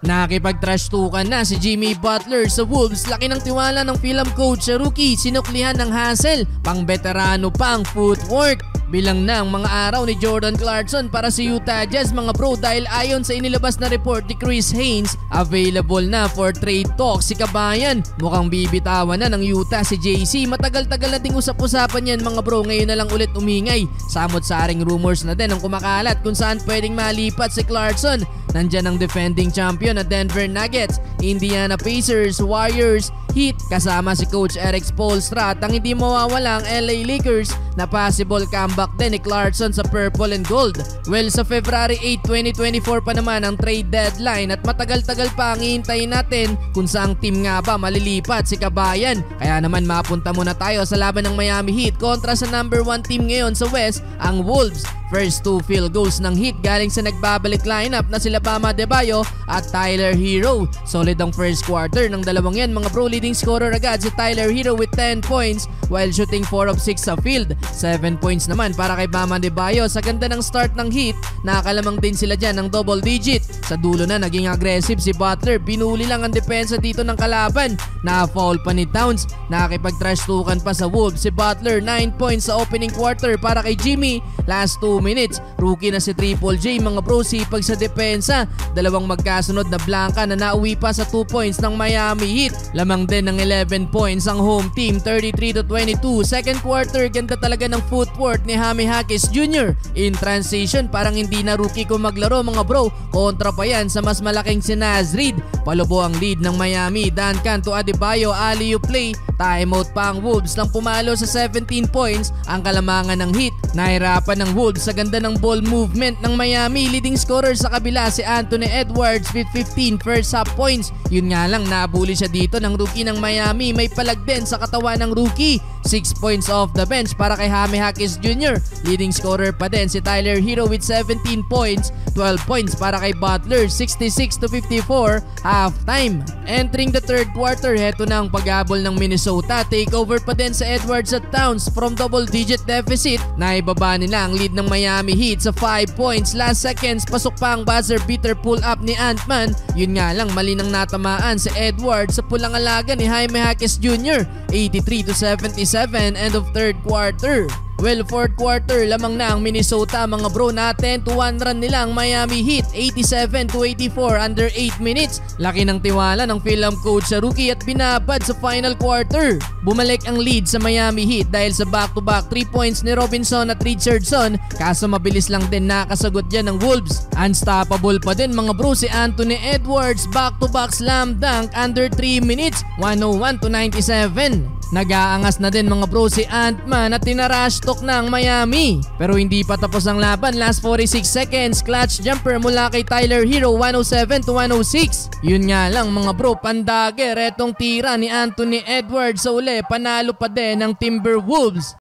Nakipag-trash-tukan na si Jimmy Butler sa Wolves. Laki ng tiwala ng film coach sa rookie. Sinuklihan ng hassle, pang veterano pa ang footwork. Bilang ng mga araw ni Jordan Clarkson para sa Utah Jazz mga bro, dahil ayon sa inilabas na report ni Chris Haynes, available na for trade talk si Kabayan. Mukhang bibitawan na ng Utah si JC. Matagal-tagal na ding usap-usapan yan mga bro, ngayon na lang ulit umingay. Samot-saring rumors na din ang kumakalat kung saan pwedeng malipat si Clarkson. Nandyan ang defending champion na Denver Nuggets, Indiana Pacers, Warriors, Heat kasama si Coach Eric Spoelstra at ang hindi mawawala ang LA Lakers na possible comeback din ni Clarkson sa Purple and Gold. Well, sa February 8, 2024 pa naman ang trade deadline at matagal-tagal pa ang hihintayin natin kung saang team nga ba malilipat si Kabayan. Kaya naman mapunta muna tayo sa laban ng Miami Heat kontra sa number 1 team ngayon sa West, ang Wolves. First 2 field goals ng Heat galing sa nagbabalik lineup na sila Bam Adebayo at Tyler Herro. Solid ang first quarter ng dalawang yan mga bro, leading scorer agad si Tyler Herro with 10 points while shooting 4 of 6 sa field. 7 points naman para kay Bam Adebayo. Sa ganda ng start ng Heat, nakalamang din sila dyan ng double digit. Sa dulo na naging aggressive si Butler, binuli lang ang depensa dito ng kalaban. Na-foul pa ni Towns, nakipag-trash-tukan pa sa Wolves si Butler. 9 points sa opening quarter para kay Jimmy. Last 2 minutes, rookie na si Triple J mga bro, sipag sa depensa. Dalawang magkasunod na blanka na nauwi pa sa 2 points ng Miami Heat. Lamang din ng 11 points ang home team, 33-22. Second quarter, ganda talaga ng footwork ni Jaime Jaquez Jr. In transition, parang hindi na rookie kung maglaro mga bro. Kontra pa yan sa mas malaking si Naz Reid. Palubo ang lead ng Miami. Duncan to Adebayo, alley-oop play. Timeout pa ang Wolves nang pumalo sa 17 points ang kalamangan ng Heat. Nahirapan ng Wolves sa ganda ng ball movement ng Miami. Leading scorer sa kabila si Anthony Edwards with 15 first half points. Yun nga lang, nabuli siya dito ng rookie ng Miami. May palag din sa katawan ng rookie. 6 points off the bench para kay Jaime Jaquez Jr. Leading scorer pa din si Tyler Herro with 17 points. 12 points para kay Butler, 66-54 halftime. Entering the third quarter, heto na ang paghabol ng Minnesota. Takeover pa din sa Edwards at Towns from double-digit deficit. Naibaba nila ang lead ng Miami Heat sa 5 points. Last seconds, pasok pa ang buzzer beater pull-up ni Ant-Man. Yun nga lang, mali nang natamaan si Edwards sa pulang alaga ni Jaime Jaquez Jr. 83-77, end of third quarter. Well, fourth quarter, lamang na ang Minnesota mga bro natin. 2-1 run nila ang Miami Heat, 87-84 under 8 minutes. Laki ng tiwala ng film coach sa rookie at binabad sa final quarter. Bumalik ang lead sa Miami Heat dahil sa back-to-back 3 points ni Robinson at Richardson. Kaso mabilis lang din nakasagot dyan ng Wolves. Unstoppable pa din mga bro si Anthony Edwards, back-to-back slam dunk under 3 minutes, 101-97. Nag-aangas na din mga bro si Ant-Man at tinarash talk na ang Miami. Pero hindi pa tapos ang laban, last 46 seconds, clutch jumper mula kay Tyler Herro, 107-106. Yun nga lang mga bro, pandager etong tira ni Anthony Edwards sa uli, panalo pa din ng Timberwolves.